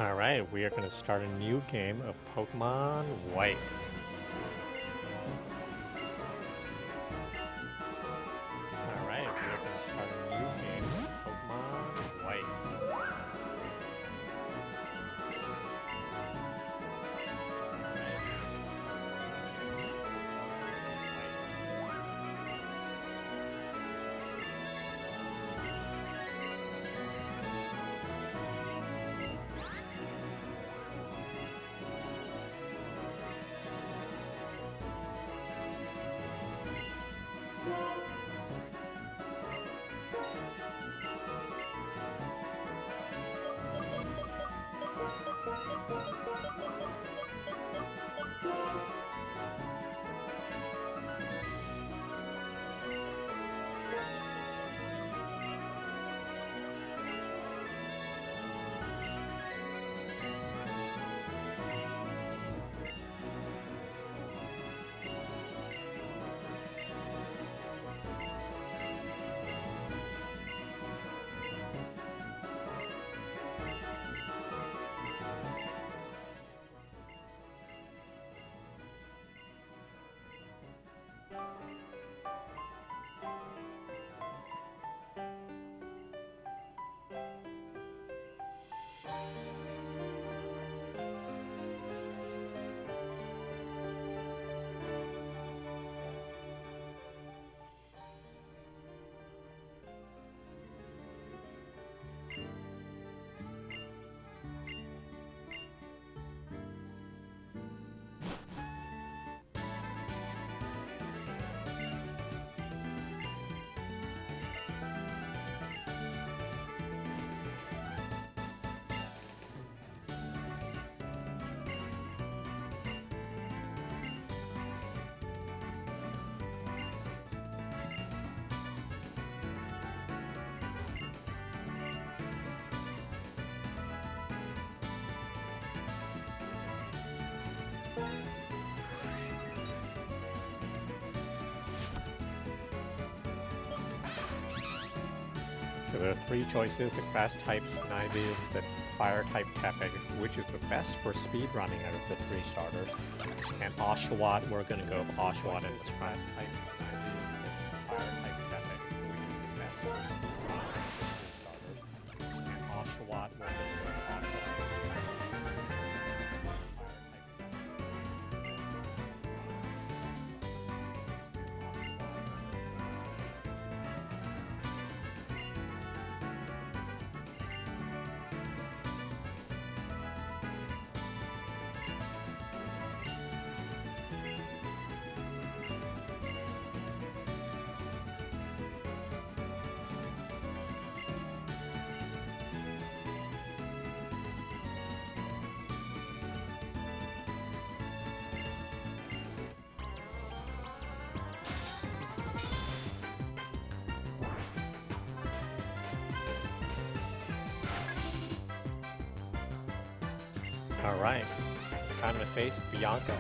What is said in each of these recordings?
Alright, we are going to start a new game of Pokémon White. Alright, we are going to start a new game of Pokémon White. So there are three choices: the grass type Snivy, the fire type Tepig, which is the best for speed running out of the three starters, and Oshawott. We're going to go with Oshawott and the grass type Snivy, the fire type Tepig, which is the best for speed running out of the three starters, and Oshawott. We're going to go with Oshawott. Alright, it's time to face Bianca.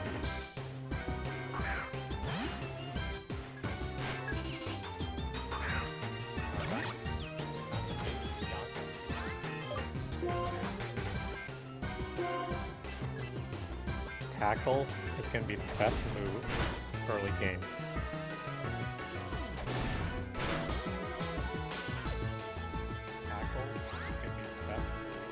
Tackle is going to be the best move early game. Tackle is going to be the best move early game.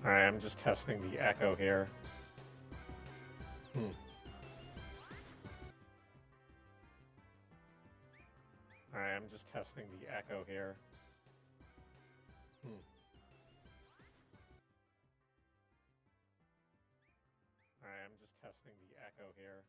Alright, I'm just testing the echo here. Alright, I'm just testing the echo here. Alright, I'm just testing the echo here.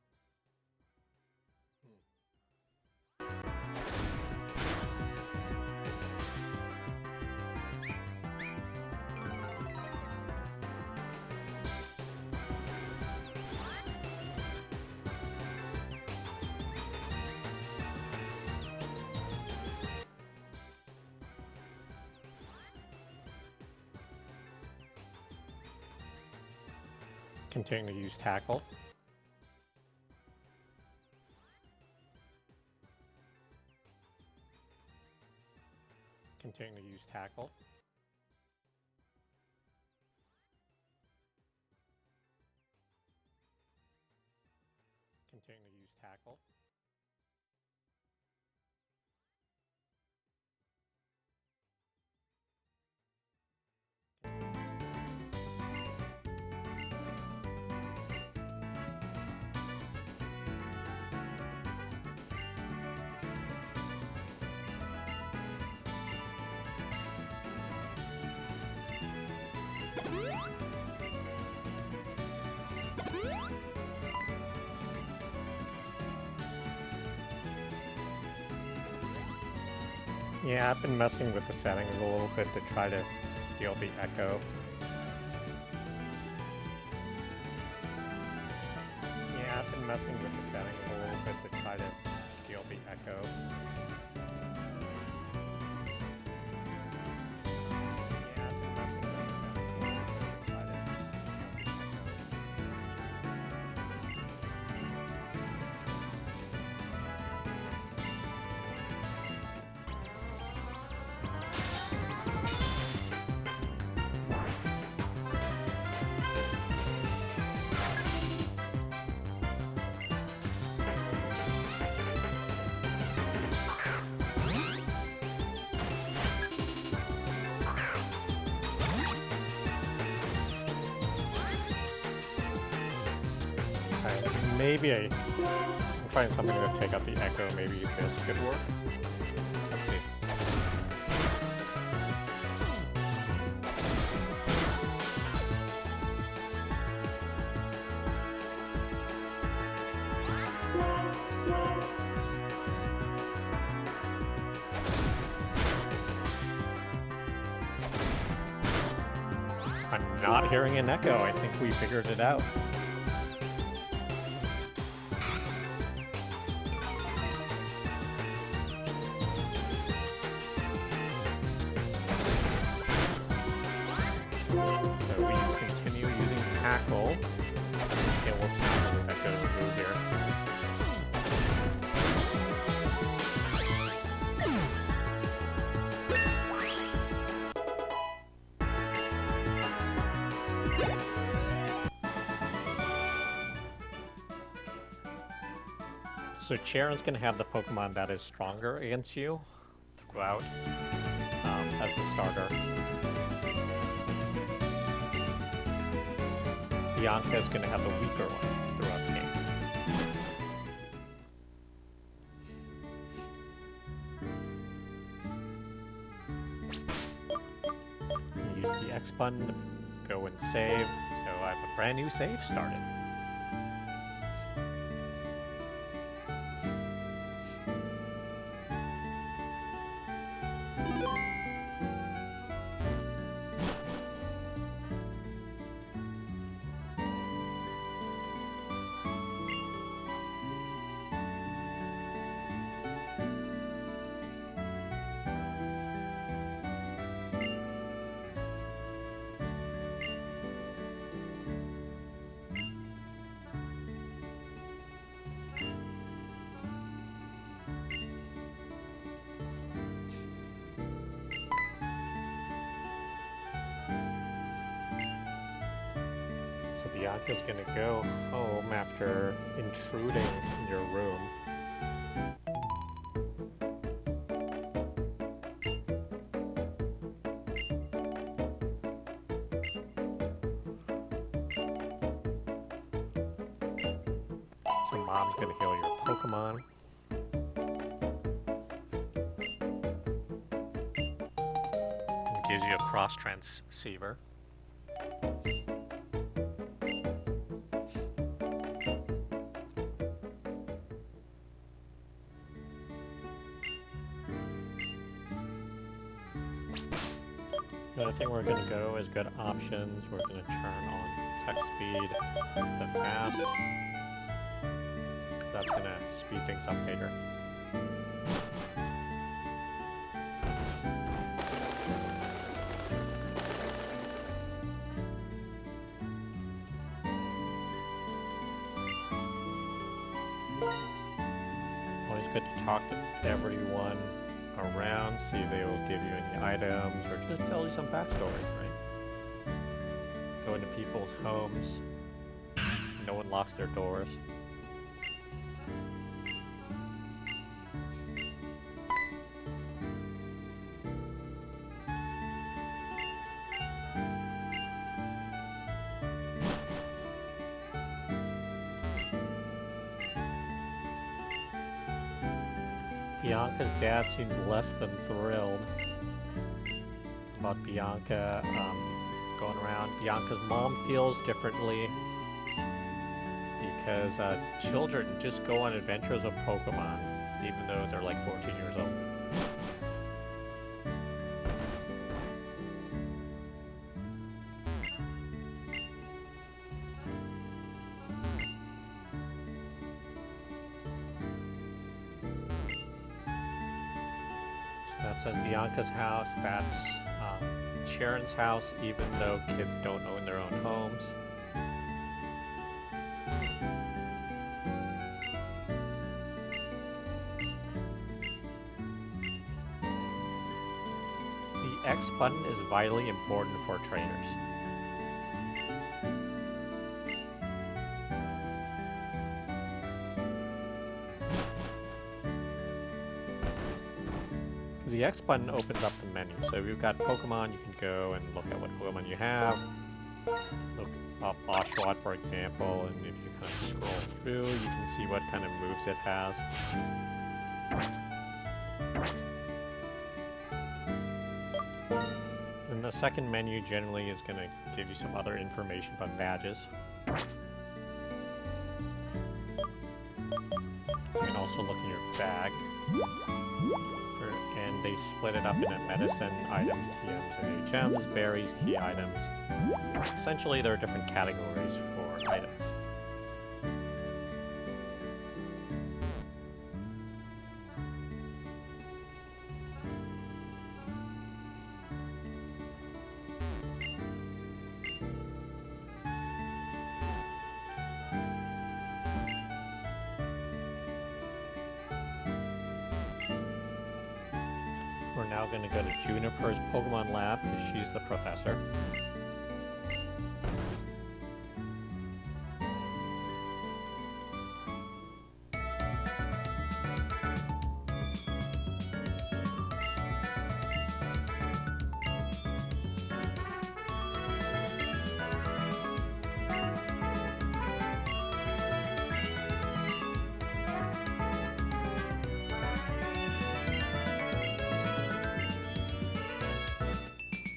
Continue to use tackle. Continue to use tackle. Continue to use tackle. Yeah, I've been messing with the settings a little bit to try to deal the echo. Yeah, I've been messing with the settings a little bit to try to deal the echo. Yeah, I've been messing with the settings a little bit to try to deal the echo. Maybe I'm trying something to take out the echo. Maybe this could work. Let's see. I'm not hearing an echo. I think we figured it out. So Charon's going to have the Pokemon that is stronger against you throughout as the starter. Bianca is going to have the weaker one throughout the game. Use the X button to go and save, so I have a brand new save started. Bianca's gonna go home after intruding in your room. So Mom's gonna heal your Pokemon. And gives you a cross transceiver. The other thing we're going to go is good options. We're going to turn on text speed to fast. That's going to speed things up later. talk to everyone around, see if they will give you any items or just tell you some backstory, right? Go into people's homes. No one locks their doors. Bianca's dad seems less than thrilled about Bianca going around. Bianca's mom feels differently because children just go on adventures of Pokemon, even though they're like 14 years old. That says Bianca's house. That's Sharon's house, even though kids don't own their own homes. The X button is vitally important for trainers. The X button opens up the menu. So if you've got Pokemon, you can go and look at what Pokemon you have. Look up Oshawott, for example, and if you kind of scroll through, you can see what kind of moves it has. And the second menu generally is going to give you some other information about badges. You can also look in your bag. And they split it up into medicine items, TMs, and HMs, berries, key items. Essentially, there are different categories for items. We're now going to go to Juniper's Pokemon Lab, because she's the professor.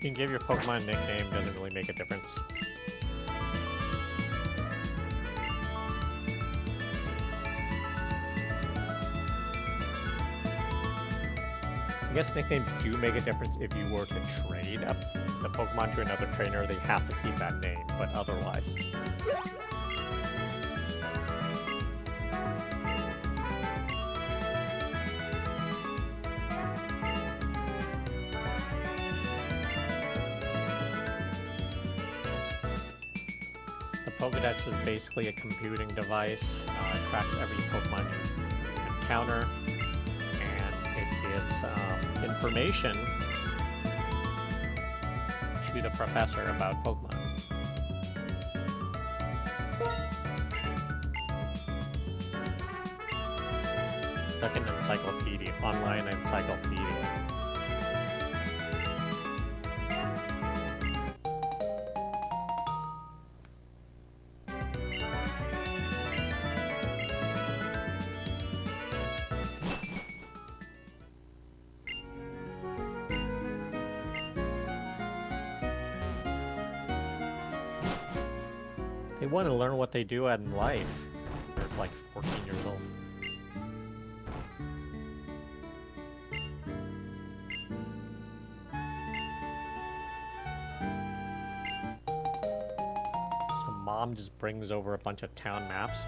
You can give your Pokemon a nickname, doesn't really make a difference. I guess nicknames do make a difference if you were to trade the Pokemon to another trainer, they have to keep that name, but otherwise. Pokédex is basically a computing device. It tracks every Pokemon you encounter, and it gives information to the professor about Pokemon. Like an encyclopedia, online encyclopedia. They want to learn what they do in life. They're like 14 years old. So Mom just brings over a bunch of town maps.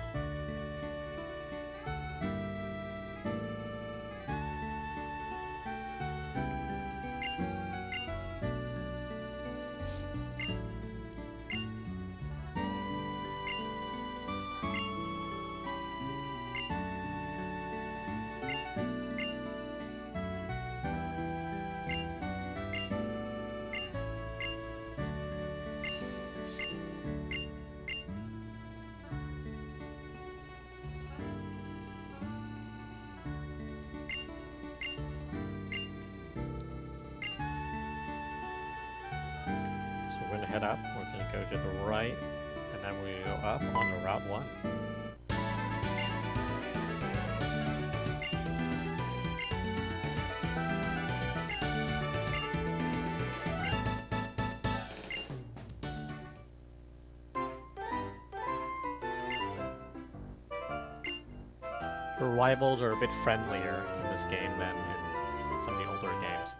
head up. We're gonna go to the right, and then we go up onto Route 1. The rivals are a bit friendlier in this game than in some of the older games.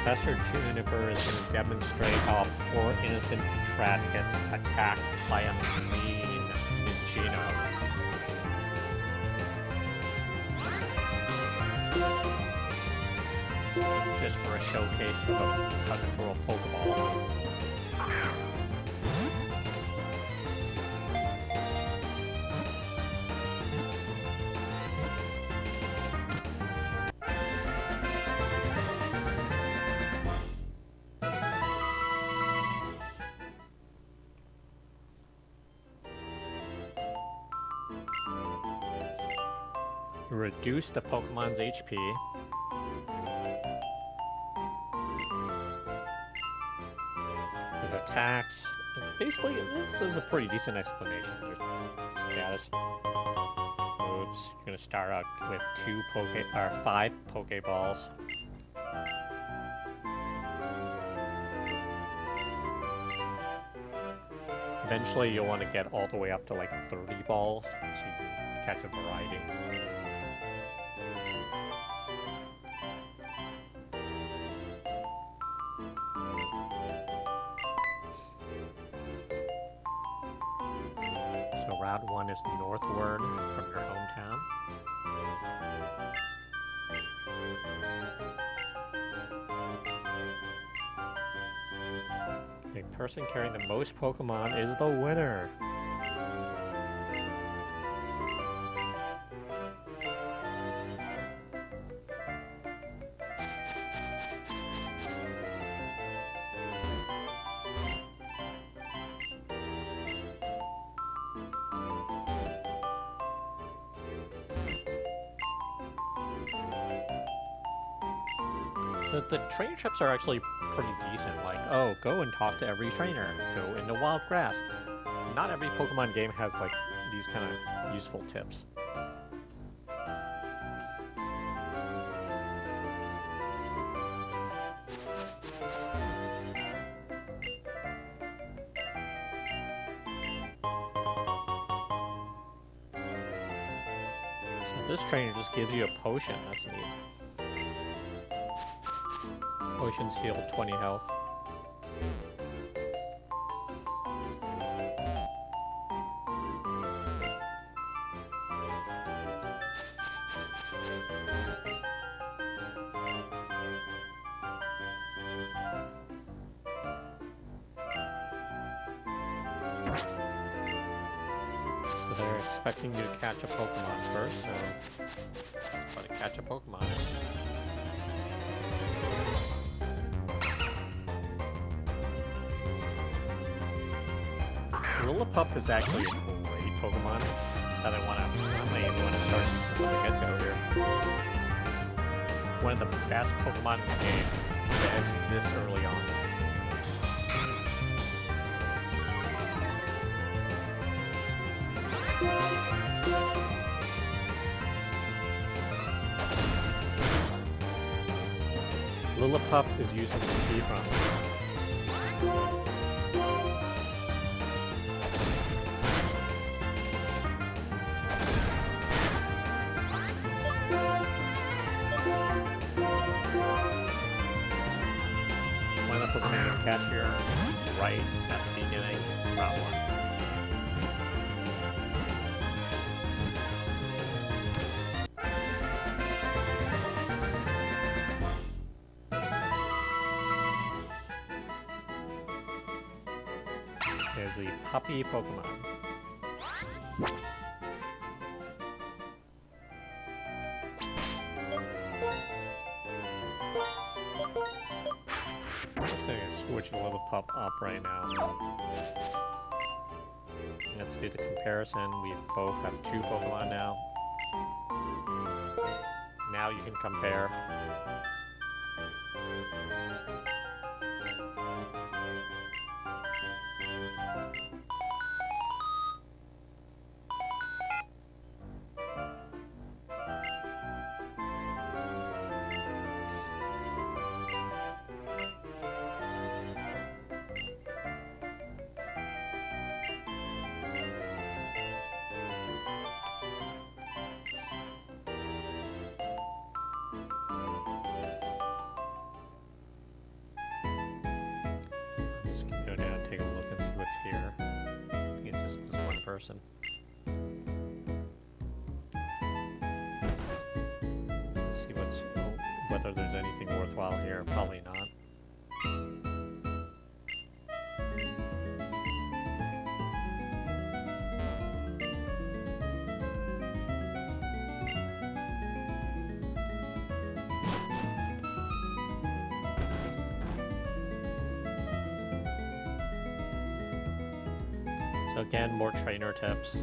Professor Juniper is going to demonstrate how a poor innocent trap gets attacked by a mean Gino. Just for a showcase of how to throw a Pokeball. Reduce the Pokemon's HP. With attacks. Basically, this is a pretty decent explanation. There's status moves. You're gonna start out with 5 Pokeballs. Eventually, you'll want to get all the way up to like 30 balls, so you can catch a variety. So Route 1 is northward from your hometown. The person carrying the most Pokemon is the winner. The trainer trips are actually pretty decent. Like, oh, go and talk to every trainer. Go into wild grass. Not every Pokemon game has like these kind of useful tips. So this trainer just gives you a potion. That's neat. Potions heal 20 health. So they're expecting you to catch a Pokemon first, so try to catch a Pokemon. Lillipup is actually a great Pokemon that I want to start from the get-go here. One of the best Pokemon in the game that is this early on. Lillipup is using the speedrun. Catch here, right at the beginning, Route 1. There's the puppy Pokemon. pop up right now. Let's do the comparison. We both have 2 Pokemon now. Now you can compare. Person. See whether there's anything worthwhile here. Probably not. So again, more trainer tips.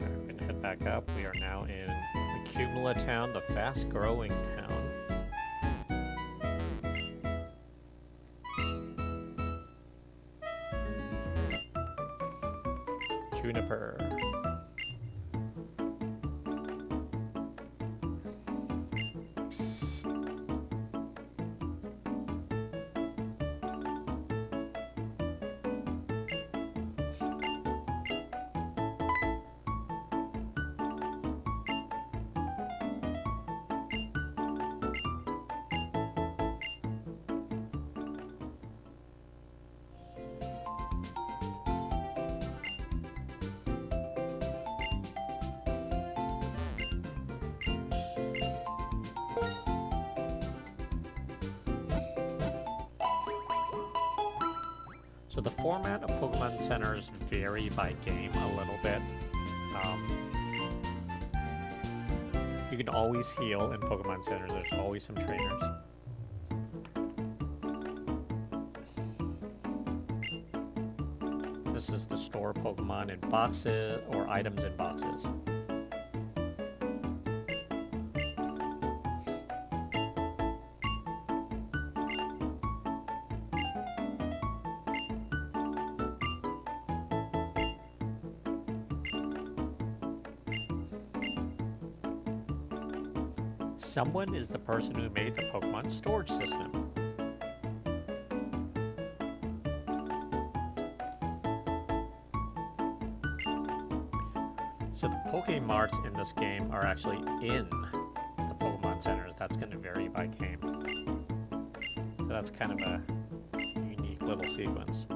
We're gonna head back up. We are now in Accumula Town, the fast-growing town. Juniper. So the format of Pokemon Centers vary by game a little bit. You can always heal in Pokemon Centers, there's always some trainers. This is to store Pokemon in boxes or items in boxes. Someone is the person who made the Pokemon storage system. So the Pokémarts in this game are actually in the Pokemon Centers. That's going to vary by game. So that's kind of a unique little sequence.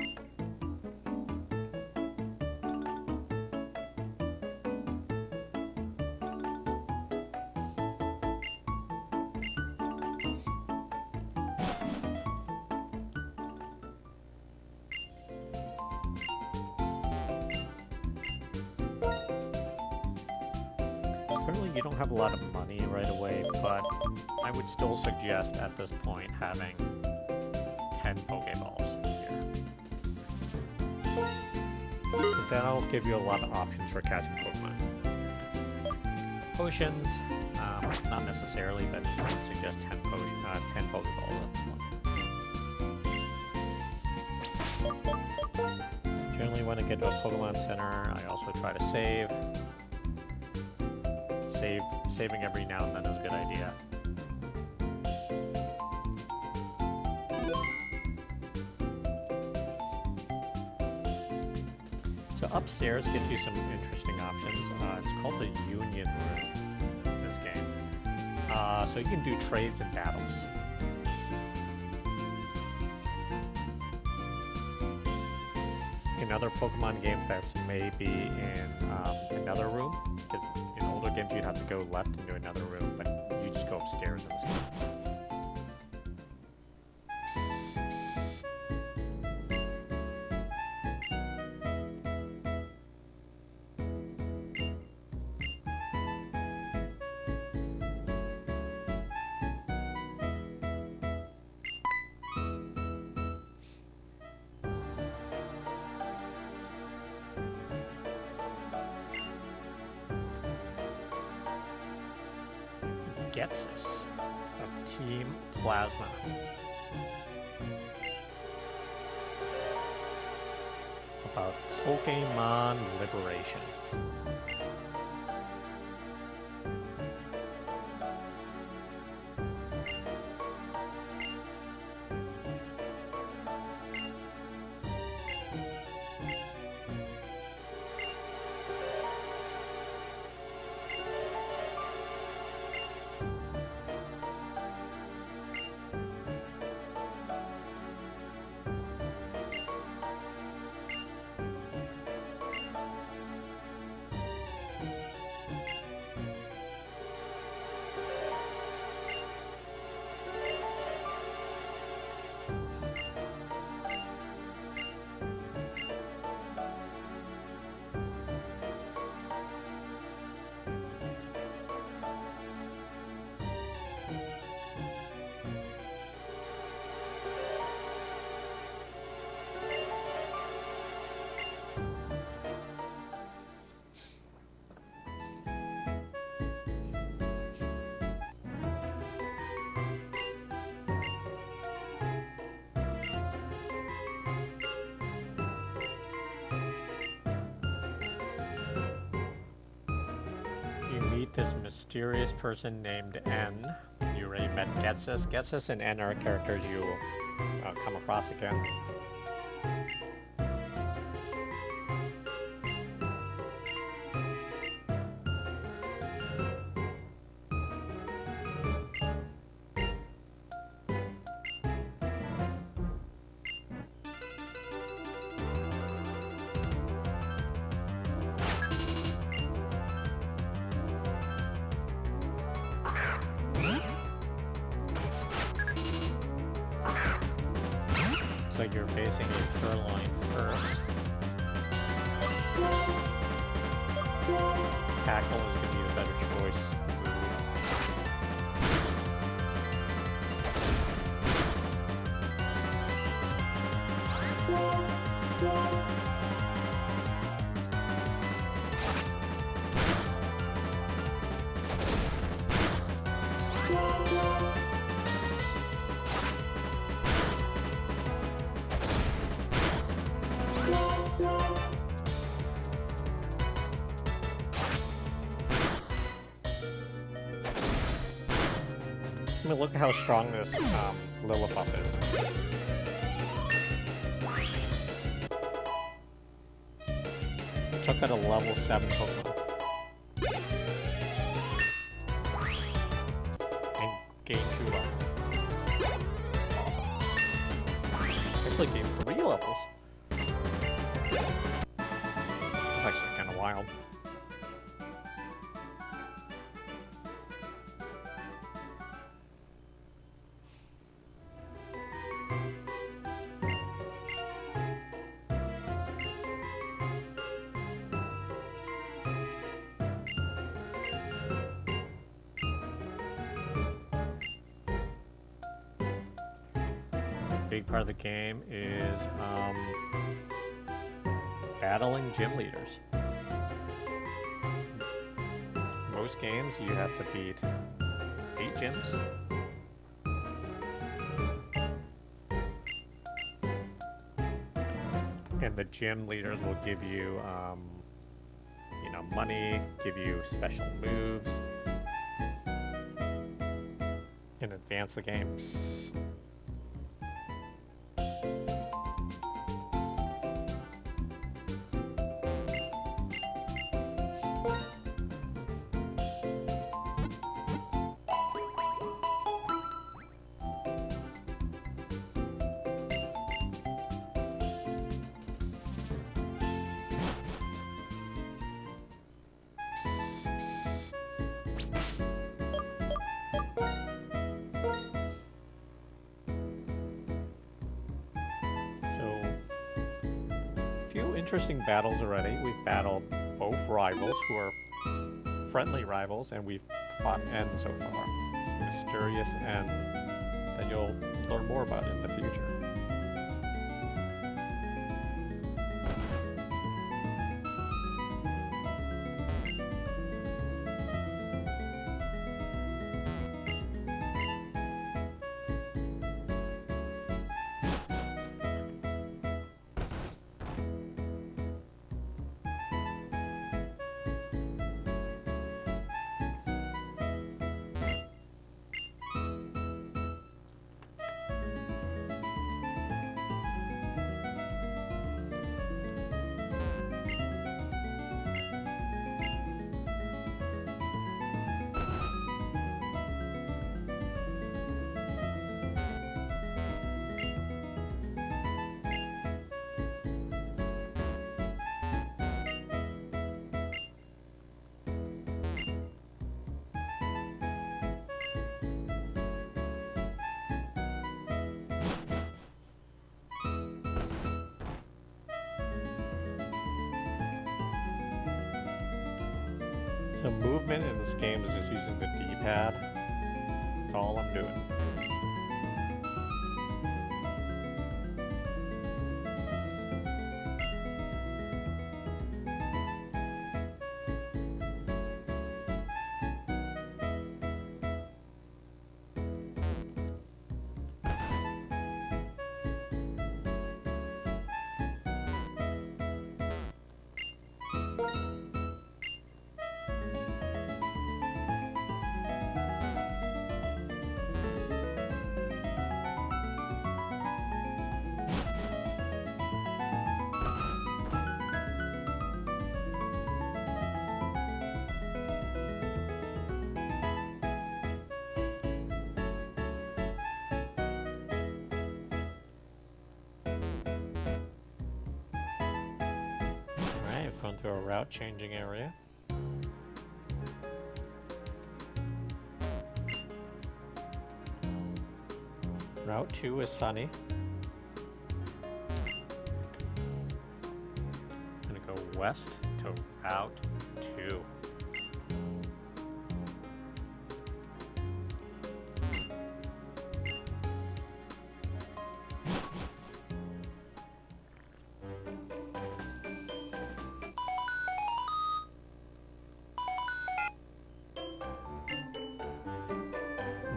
Apparently you don't have a lot of money right away, but I would still suggest at this point having 10 Pokeballs here. That'll give you a lot of options for catching Pokemon. Potions, not necessarily, but I would suggest 10 Pokeballs at this point. Generally when I get to a Pokemon Center, I also try to save. Saving every now and then is a good idea. So upstairs gets you some interesting options. It's called the Union Room in this game. So you can do trades and battles. In other Pokemon games, that's maybe in another room, because in older games you'd have to go left into another room, but you just go upstairs in this game. Getsus of Team Plasma. About Pokemon Liberation. This mysterious person named N. You already met Getsus. Getsus and N are characters you will come across again. You're facing a Purloin first. Tackle is going to be the better choice. I mean, look at how strong this Lillipup is. Took out a level 7 Pokemon. And gained 2 levels. Awesome. Actually gained 3 levels. That's actually kind of wild. Big part of the game is battling gym leaders. Most games you have to beat 8 gyms. And the gym leaders will give you, you know, money, give you special moves, and advance the game. Interesting battles already. We've battled both rivals who are friendly rivals, and we've fought N so far. It's mysterious N that you'll learn more about in the future. So movement in this game is just using the D-pad. That's all I'm doing. Going through a route changing area. Route 2 is sunny. I'm gonna go west to Route 2.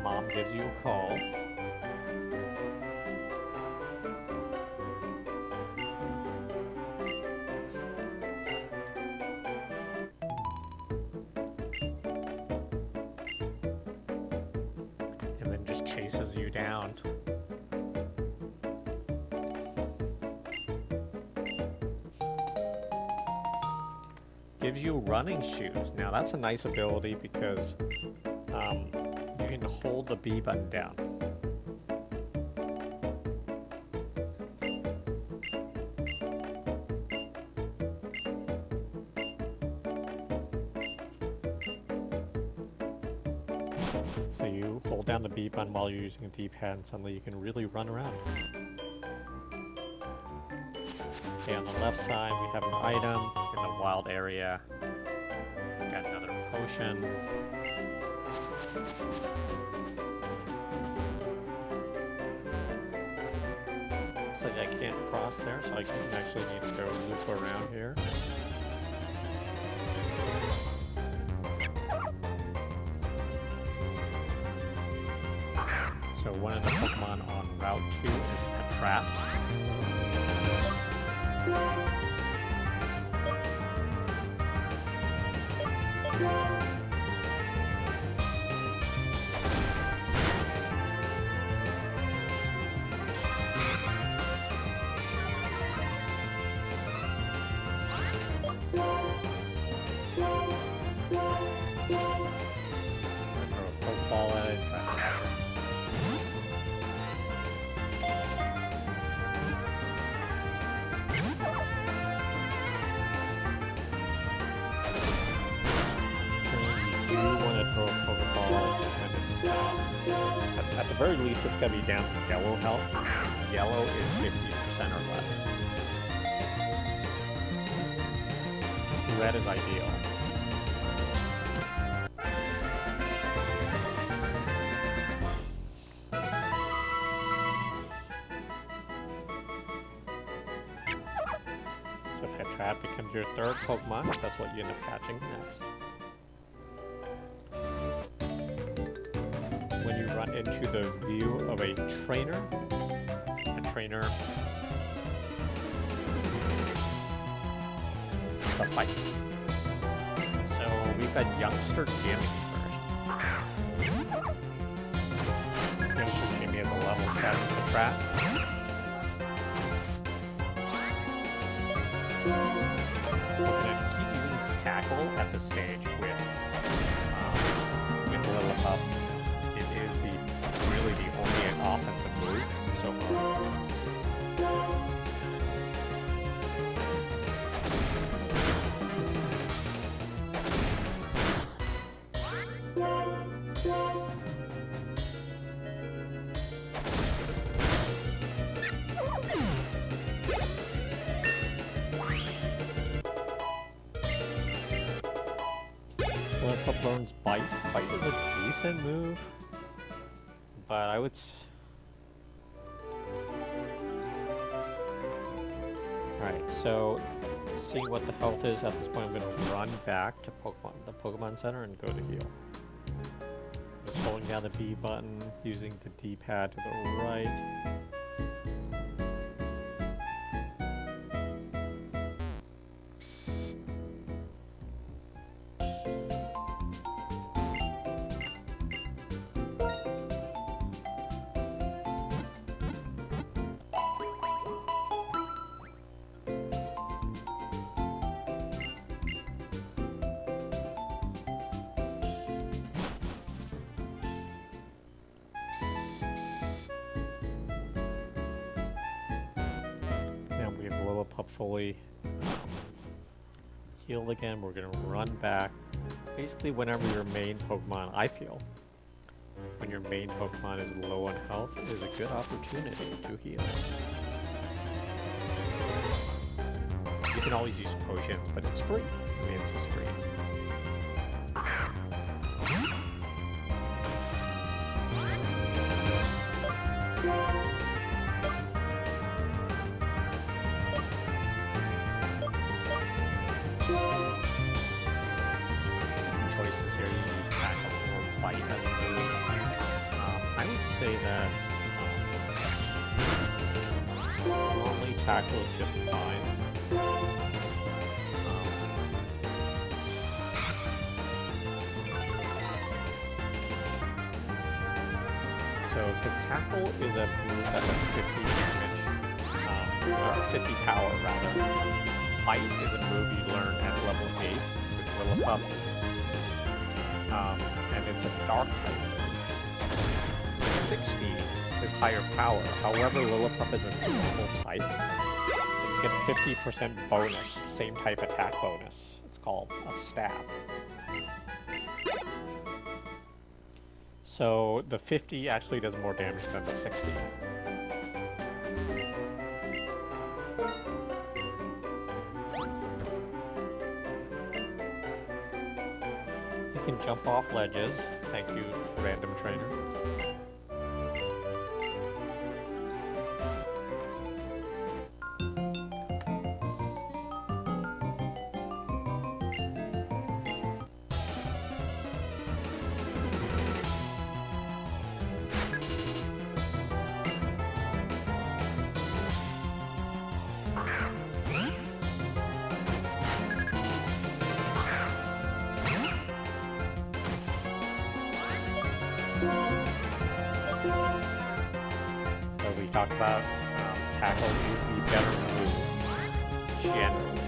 Mom gives you a call. And then just chases you down. Gives you running shoes. Now that's a nice ability because you can hold the B button down. So you hold down the B button while you're using a D-pad and suddenly you can really run around. Okay, on the left side we have an item in the wild area. We got another potion. Looks like I can't cross there, so I actually need to go loop around here. So one of the Pokemon on Route 2 is a trap. At the very least, it's going to be down to yellow health. Yellow is 50% or less. Red is ideal. So Pet Trap becomes your third Pokemon. That's what you end up catching next. When you run into the view of a trainer the fight. So we've got Youngster Jimmy first. Youngster Jimmy is a level 7 for the trap. We're gonna keep using Tackle at the stage with Little Up. Really the only offensive move so far. Bite is a decent move, but I would. Alright, so seeing what the health is at this point, I'm going to run back to the Pokemon Center and go to heal. Just holding down the B button, using the D-pad to the right. Fully healed again. We're gonna run back. Basically, whenever your main Pokemon, I feel, when your main Pokemon is low on health, is a good opportunity to heal. You can always use potions, but it's free. I mean, it's just free. Tackle is just fine. So, because Tackle is a move that does 50 damage, or 50 power rather. Bite is a move you learn at level 8 with Lillipup, and it's a dark type. So 60 is higher power. However, Lillipup is a normal type. You get 50% bonus, same type attack bonus. It's called a stab. So the 50 actually does more damage than the 60. You can jump off ledges. Thank you, random trainer. Talk about Tackle would be better move generally.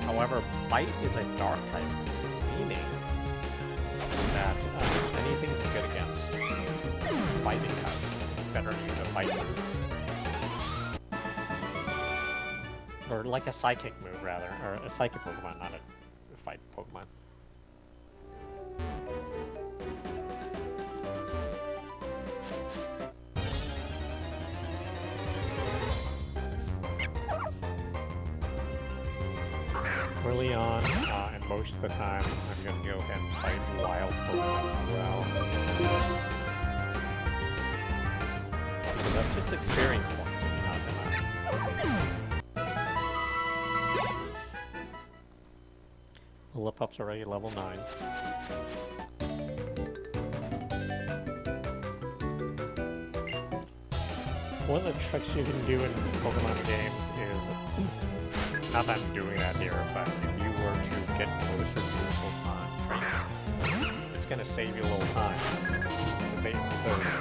However, Bite is a dark type, meaning that anything it's good against fighting types, better to use a Bite move. Or like a Psychic move rather, or a Psychic Pokemon, not a fight Pokemon. Early on, and most of the time, I'm going to go ahead and fight wild Pokemon as well. So that's just experience points, if you're not gonna... Lillipup's already level 9. One of the tricks you can do in Pokemon games is... Not that I'm doing that here, but if you were to get closer to a Pokemon trainer, it's going to save you a little time. The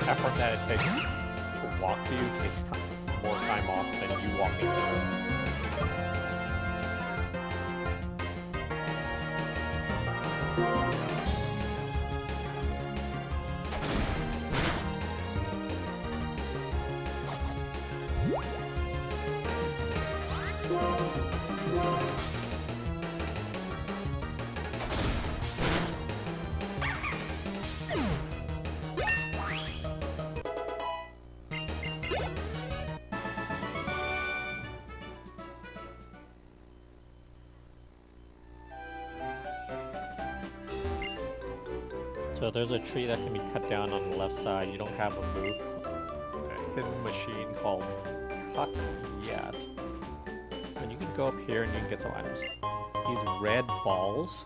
effort that it takes to walk to you takes more time off than you walking through. So there's a tree that can be cut down on the left side. You don't have a move, a hidden machine called Cut yet. And you can go up here and you can get some items. These red balls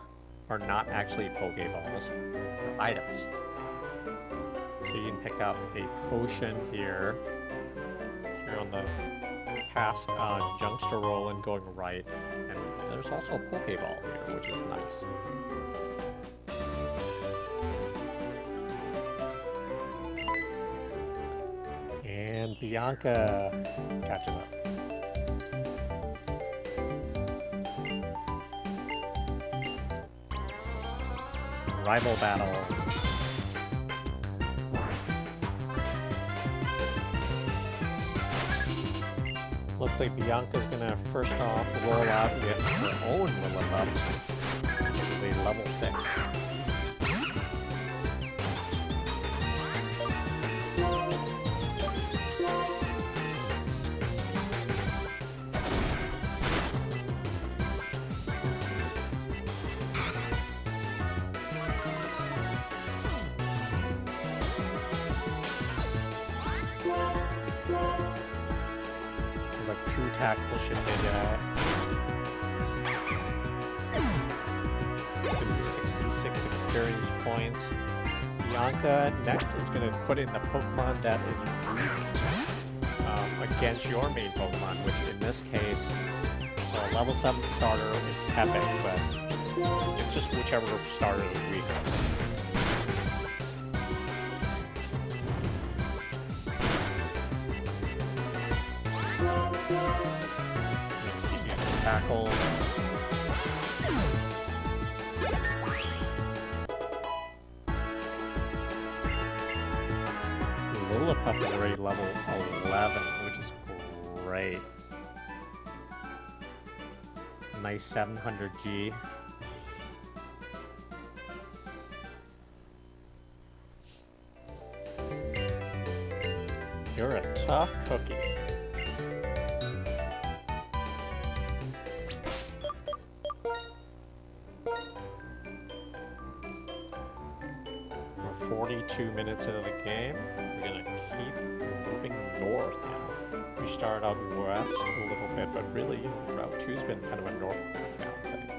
are not actually Pokeballs, they're items. So you can pick up a potion here on the past Youngster Roll and going right. And there's also a Pokeball here, which is nice. And Bianca catches up. Rival battle. Looks like Bianca's gonna first off roll out with her own Lillipup. This is a level 6. Tactical shit they get. It's gonna be 66 experience points. Bianca next is gonna put in the Pokemon that is weak against your main Pokemon, which in this case, the level 7 starter is Tepig, but it's just whichever starter is weaker. Tackle. Lillipup is already level 11, which is great. Nice 700 G. You're a tough cookie. We're 42 minutes into the game. We're gonna keep moving north now. We started out west a little bit, but really Route 2's been kind of a north-bound thing.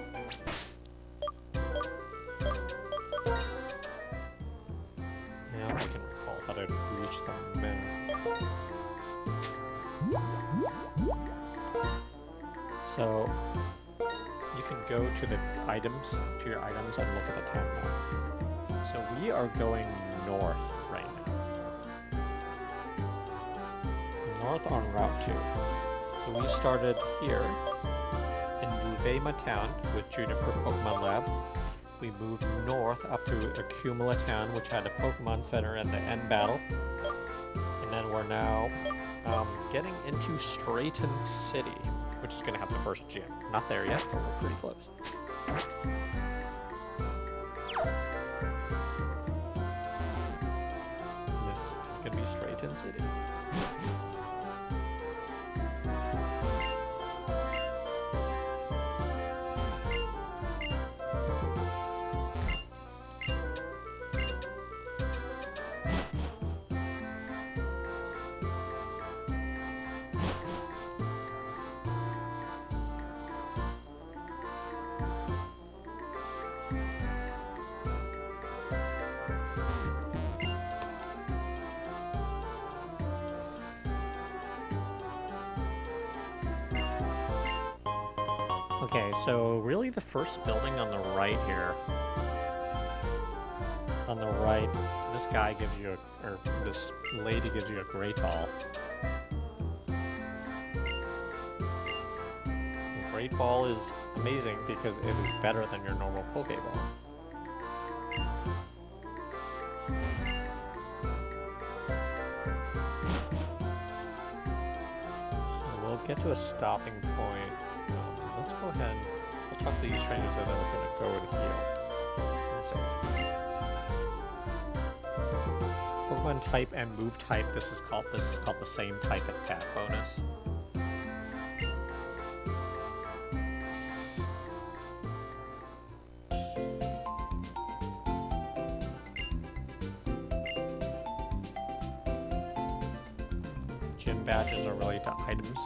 Now I can recall how to reach the map. So you can go to the items, to your items, and look at the town map. So we are going north right now. North on Route 2. So we started here in Uvema Town with Juniper Pokemon Lab. We moved north up to Accela Town, which had a Pokemon Center and the end battle. And then we're now getting into Striaton City, which is going to have the first gym. Not there yet, but we're pretty close. This is going to be Striaton City. Okay, so really the first building on the right here, on the right, this guy gives you a, or this lady gives you a Great Ball. The Great Ball is amazing because it is better than your normal Pokeball. So we'll get to a stopping point. Let's go ahead and we'll talk to these trainers and then we're going to go and heal. And save. Pokemon type and move type, this is called the same type attack bonus. gym badges are related to items.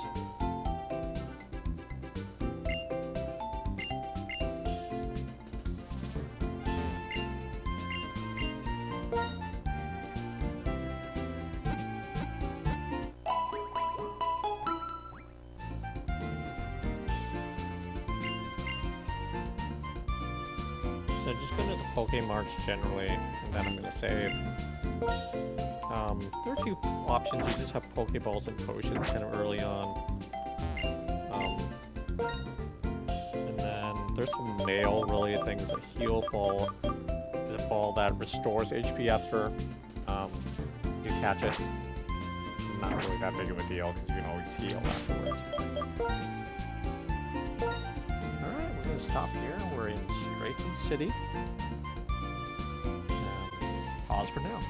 So just go to the Pokemarts generally, and then I'm going to save. There are a few options. You just have Pokeballs and potions kind of early on. And then there's some mail-related things. A heal ball is a ball that restores HP after you catch it. Not really that big of a deal because you can always heal afterwards. Alright, we're going to stop here. We're in Striaton City. Pause for now.